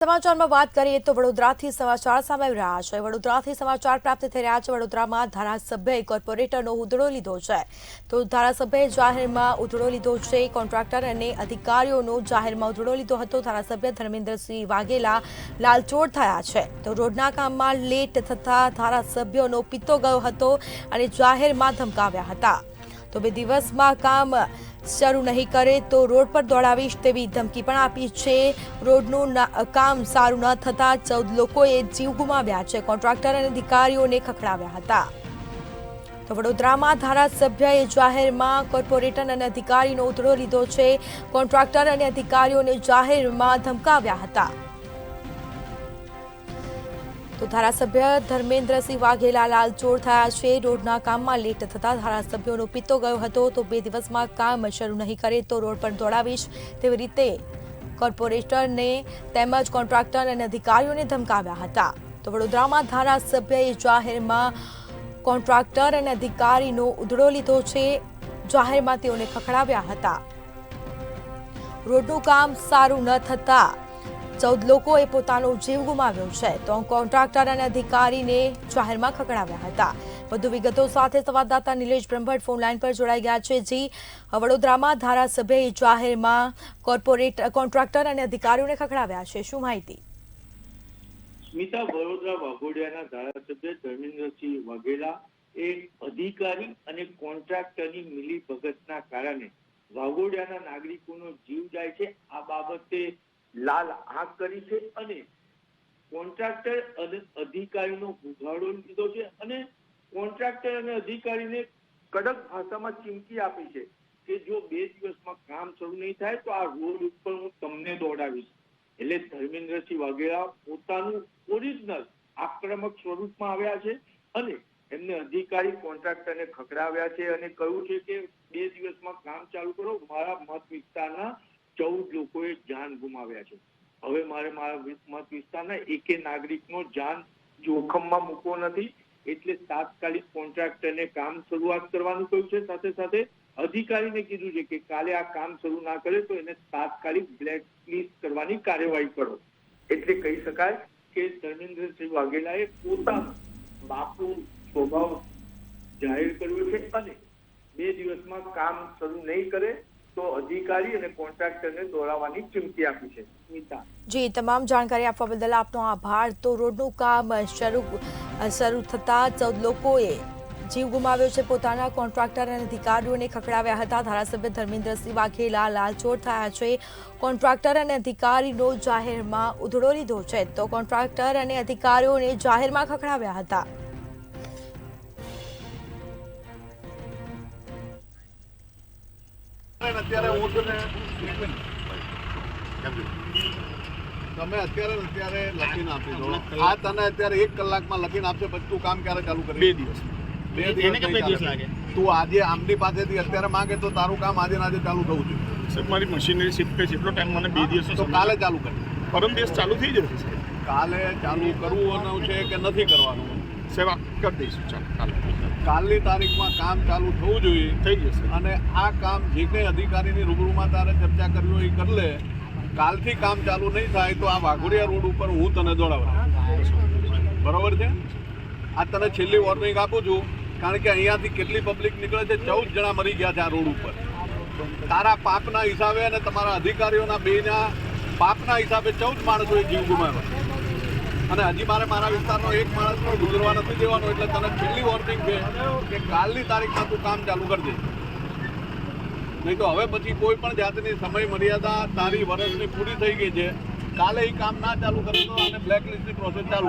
સમાચારમાં વાત કરીએ તો વડોદરાથી સમાચાર સામે આવી રહ્યા છે। વડોદરાથી સમાચાર પ્રાપ્ત થઈ રહ્યા છે। વડોદરામાં ધારાસભ્યએ કોર્પોરેટરનો ઉધડો લીધો છે। તો ધારાસભ્યએ જાહેરમાં ઉધડો લીધો છે। કોન્ટ્રાક્ટર અને અધિકારીઓનો જાહેરમાં ઉધડો લીધો હતો। ધારાસભ્ય ધર્મેન્દ્રસિંહ વાઘેલા લાલચોળ થયા છે। તો રોડના કામમાં લેટ થતા ધારાસભ્યનો પિત્તો ગયો હતો અને જાહેરમાં ધમકાવ્યા હતા। તો 2 દિવસમાં કામ શરૂ નહીં કરે તો રોડ પર દોડાવીશ તેવી ધમકી પણ આપી છે। રોડનું કામ સારું ન થતા 14 લોકોએ જીવ ગુમાવ્યા છે। કોન્ટ્રાક્ટર અને અધિકારીઓને ખખડાવ્યા હતા। તો વડોદરામાં ધારાસભ્યએ જાહેરમાં કોર્પોરેટર અને અધિકારીનો ઉધડો લીધો છે। કોન્ટ્રાક્ટર અને અધિકારીઓને જાહેરમાં ધમકાવ્યા હતા। તો ધારાસભ્ય ધર્મેન્દ્રસિંહ વાઘેલા લાલચોળ થયા છે। રોડના કામમાં લેટ થતા ધારાસભ્યોનો પિત્તો ગયો હતો। તો 2 દિવસમાં કામ શરૂ નહીં કરે તો રોડ પર દોડાવીશ તેવી રીતે કોર્પોરેટરને તેમજ કોન્ટ્રાક્ટર અને અધિકારીઓને ધમકાવ્યા હતા। તો વડોદરામાં ધારાસભ્યએ જાહેરમાં કોન્ટ્રાક્ટર અને અધિકારીનો ઉધડો લીધો છે। જાહેરમાં તેઓને ખખડાવ્યા હતા। રોડનું કામ સારું ન થતા 14 લોકોએ પોતાનો જીવ ગુમાવ્યો છે। તો કોન્ટ્રાક્ટર અને અધિકારીને જાહેરમાં ખખડાવ્યા હતા। વધુ વિગતો સાથે સંવાદદાતા નિલેશ બ્રહ્મભટ્ટ ફોન લાઈન પર જોડાઈ ગયા છે। જી, વડોદરામાં ધારાસભ્યએ જાહેરમાં કોન્ટ્રાક્ટર અને અધિકારીઓને ખખડાવ્યા છે, શું માહિતી? સ્મિતા, વડોદરા વાઘોડિયાના ધારાસભ્ય ધર્મેન્દ્રસિંહ વાઘેલા એ અધિકારી અને કોન્ટ્રાક્ટરની મિલીભગતના કારણે વાઘોડિયાના નાગરિકોનો જીવ જાય છે। આ બાબતે લાલ આંખ કરી છે અને કોન્ટ્રાક્ટર અને અધિકારીનો ઉઘાડો લીધો છે અને કોન્ટ્રાક્ટર અને અધિકારીને કડક ભાષામાં ચીમકી આપી છે કે જો 2 દિવસમાં કામ શરૂ નહીં થાય તો આ રોડ ઉપર હું તમને દોડાવીશ। એટલે ધર્મેન્દ્રસિંહ વાઘેલા પોતાનું ઓરિજિનલ આક્રમક સ્વરૂપમાં આવ્યા છે અને એમને અધિકારી કોન્ટ્રાક્ટરને ખખડાવ્યા છે અને કહ્યું છે કે 2 દિવસમાં કામ ચાલુ કરો। મારા મત વિસ્તારના 14 લોકોએ જાન ગુમાવ્યા છે। હવે મારે મારા મત વિસ્તારના એકે નાગરિકનો જાન જોખમમાં મૂકવો નથી, એટલે તાત્કાલિક કોન્ટ્રાક્ટરને કામ શરૂઆત કરવાનું કહ્યું છે। સાથે સાથે અધિકારીને કીધું છે કે કાલે આ કામ શરૂ ના કરે તો એને તાત્કાલિક બ્લેકલિસ્ટ કરવાની કાર્યવાહી કરો। એટલે કહી શકાય કે ધર્મેન્દ્રસિંહ વાઘેલાએ પોતાનો બાપુ સ્વભાવ જાહેર કર્યો છે અને 2 દિવસમાં કામ શરૂ નહીં કરે તો અધિકારી અને કોન્ટ્રાક્ટરને દોડાવવાની ચીમકી આપી છે। સ્મિતા, જી, તમામ જાણકારી આપવા બદલ આપનો આભાર। તો રોડનું કામ શરૂ થતા 14 લોકોએ જીવ ગુમાવ્યો છે। પોતાના કોન્ટ્રાક્ટર અને અધિકારીઓને ખખડાવ્યા હતા। ધારાસભ્ય ધર્મેન્દ્રસિંહ વાઘેલા લાલચોળ થયા છે। કોન્ટ્રાક્ટર અને અધિકારીનો જાહેરમાં ઉધડો લીધો છે। તો કોન્ટ્રાક્ટર અને અધિકારીઓને જાહેરમાં ખખડાવ્યા હતા। તમે અત્યારે લખીને આપી દો। આ તને અત્યારે 1 કલાકમાં લખીને આપશે, પછી તું કામ ક્યારે ચાલુ કરી? 2 દિવસ લાગે। તું આજે આમની પાસેથી અત્યારે માંગે તો તારું કામ આજે ને આજે ચાલુ થવું જોઈએ। સર, મારી મશીનરી શિફ્ટ છે, એટલો ટાઈમ મને 2 દિવસ તો કાલે ચાલુ કરી, પરમ દિવસ ચાલુ થઈ જશે। કાલે ચાલુ કરવું છે કે નથી કરવાનું? સેવા કરી દઈશું। ચાલો, કાલની તારીખમાં કામ ચાલુ થવું જોઈએ, થઈ જશે। અને આ કામ જે કંઈ અધિકારીની રૂબરૂમાં તારે ચર્ચા કરવી હોય એ કરી લે। કાલથી કામ ચાલુ નહીં થાય તો આ વાઘોડિયા રોડ ઉપર હું તને દોડાવડાવીશ, બરોબર છે? આ તને છેલ્લી વોર્નિંગ આપું છું, કારણ કે અહીંયાથી કેટલી પબ્લિક નીકળે છે। 14 જણા મરી ગયા છે આ રોડ ઉપર, તારા પાપના હિસાબે અને તમારા અધિકારીઓના બેના પાપના હિસાબે 14 માણસોએ જીવ ગુમાવ્યો અને હજી મારા વિસ્તારનો 1 માણસ પણ ગુજરવા નથી દેવાનો। એટલે તને છેલ્લી વોર્નિંગ છે કે કાલની તારીખમાં તું કામ ચાલુ કરજે, નહીં તો હવે પછી કોઈ પણ જાતની સમય મર્યાદા તારી વર્ષની પૂરી થઈ ગઈ છે। કાલે એ કામ ના ચાલુ કરે તો આને બ્લેકલિસ્ટની પ્રોસેસ ચાલુ